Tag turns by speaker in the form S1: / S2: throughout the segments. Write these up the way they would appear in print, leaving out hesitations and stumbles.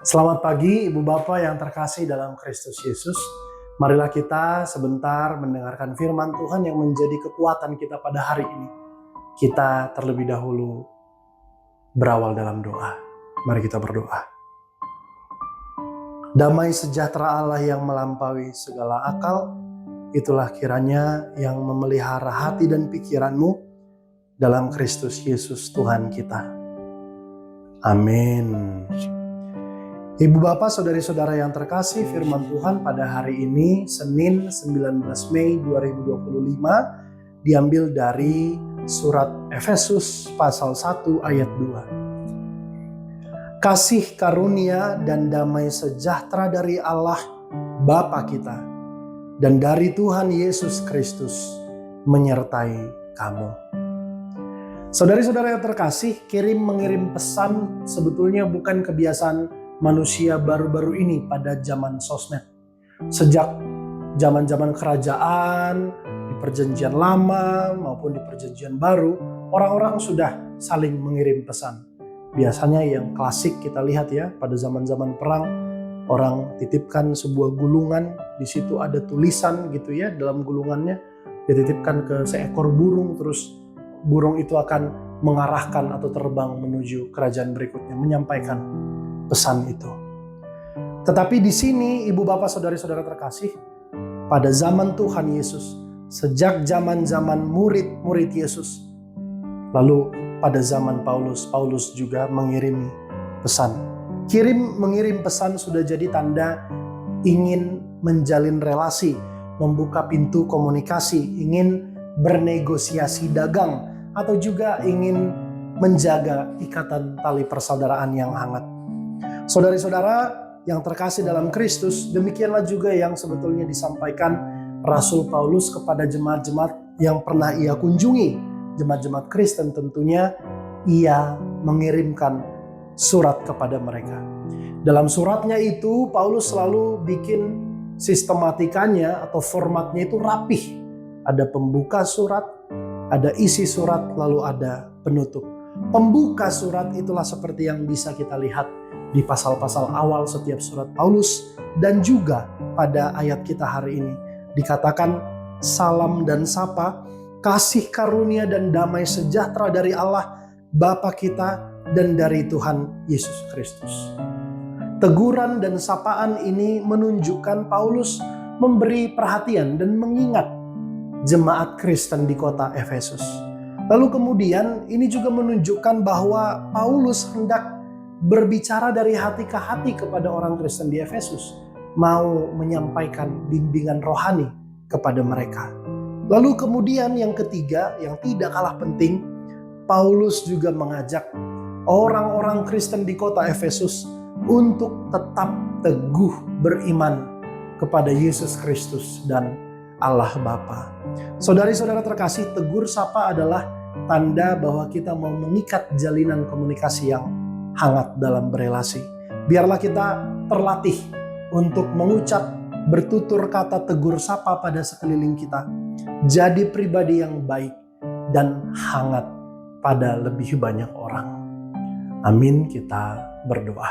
S1: Selamat pagi Ibu Bapak yang terkasih dalam Kristus Yesus. Marilah kita sebentar mendengarkan firman Tuhan yang menjadi kekuatan kita pada hari ini. Kita terlebih dahulu berawal dalam doa. Mari kita berdoa. Damai sejahtera Allah yang melampaui segala akal, itulah kiranya yang memelihara hati dan pikiranmu dalam Kristus Yesus Tuhan kita. Amin. Ibu Bapak, saudari-saudara yang terkasih, firman Tuhan pada hari ini Senin 19 Mei 2025 diambil dari surat Efesus pasal 1 ayat 2. Kasih karunia dan damai sejahtera dari Allah Bapa kita dan dari Tuhan Yesus Kristus menyertai kamu. Saudari-saudara yang terkasih, mengirim pesan sebetulnya bukan kebiasaan manusia baru-baru ini pada zaman sosmed. Sejak zaman-zaman kerajaan, di perjanjian lama maupun di perjanjian baru, orang-orang sudah saling mengirim pesan. Biasanya yang klasik kita lihat ya, pada zaman-zaman perang, orang titipkan sebuah gulungan, di situ ada tulisan gitu ya, dalam gulungannya dititipkan ke seekor burung, terus burung itu akan mengarahkan atau terbang menuju kerajaan berikutnya, menyampaikan pesan itu. Tetapi di sini Ibu Bapak saudari-saudara terkasih, pada zaman Tuhan Yesus, sejak zaman-zaman murid-murid Yesus, lalu pada zaman Paulus juga mengirimi pesan. Mengirim pesan sudah jadi tanda ingin menjalin relasi, membuka pintu komunikasi, ingin bernegosiasi dagang, atau juga ingin menjaga ikatan tali persaudaraan yang hangat. Saudari-saudara yang terkasih dalam Kristus, demikianlah juga yang sebetulnya disampaikan Rasul Paulus kepada jemaat-jemaat yang pernah ia kunjungi. Jemaat-jemaat Kristen tentunya ia mengirimkan surat kepada mereka. Dalam suratnya itu Paulus selalu bikin sistematikanya atau formatnya itu rapih. Ada pembuka surat, ada isi surat, lalu ada penutup. Pembuka surat itulah seperti yang bisa kita lihat di pasal-pasal awal setiap surat Paulus, dan juga pada ayat kita hari ini dikatakan salam dan sapa, kasih karunia dan damai sejahtera dari Allah Bapa kita dan dari Tuhan Yesus Kristus. Teguran dan sapaan ini menunjukkan Paulus memberi perhatian dan mengingat jemaat Kristen di kota Efesus. Lalu kemudian ini juga menunjukkan bahwa Paulus hendak berbicara dari hati ke hati kepada orang Kristen di Efesus, mau menyampaikan bimbingan rohani kepada mereka. Lalu kemudian yang ketiga, yang tidak kalah penting, Paulus juga mengajak orang-orang Kristen di kota Efesus untuk tetap teguh beriman kepada Yesus Kristus dan Allah Bapa. Saudari-saudara terkasih, tegur sapa adalah tanda bahwa kita mau mengikat jalinan komunikasi yang hangat dalam berelasi. Biarlah kita terlatih untuk mengucap bertutur kata tegur sapa pada sekeliling kita. Jadi pribadi yang baik dan hangat pada lebih banyak orang. Amin, kita berdoa.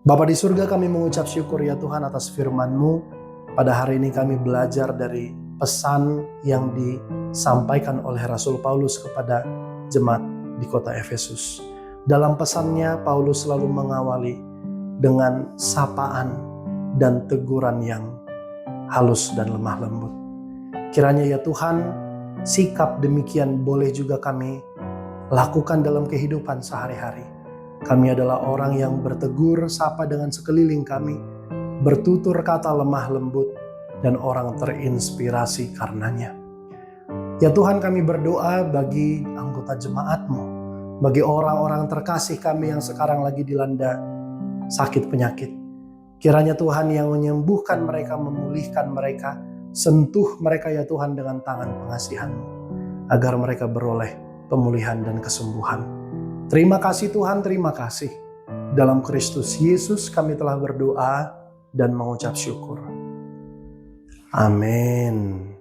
S1: Bapa di surga, kami mengucap syukur ya Tuhan atas firman-Mu. Pada hari ini kami belajar dari pesan yang disampaikan oleh Rasul Paulus kepada jemaat di kota Efesus. Dalam pesannya, Paulus selalu mengawali dengan sapaan dan teguran yang halus dan lemah lembut. Kiranya ya Tuhan, sikap demikian boleh juga kami lakukan dalam kehidupan sehari-hari. Kami adalah orang yang bertegur sapa dengan sekeliling kami, bertutur kata lemah lembut, dan orang terinspirasi karenanya. Ya Tuhan, kami berdoa bagi anggota jemaat-Mu, bagi orang-orang terkasih kami yang sekarang lagi dilanda sakit penyakit. Kiranya Tuhan yang menyembuhkan mereka, memulihkan mereka, sentuh mereka ya Tuhan dengan tangan pengasihan-Mu, agar mereka beroleh pemulihan dan kesembuhan. Terima kasih Tuhan, terima kasih. Dalam Kristus Yesus kami telah berdoa dan mengucap syukur. Amin.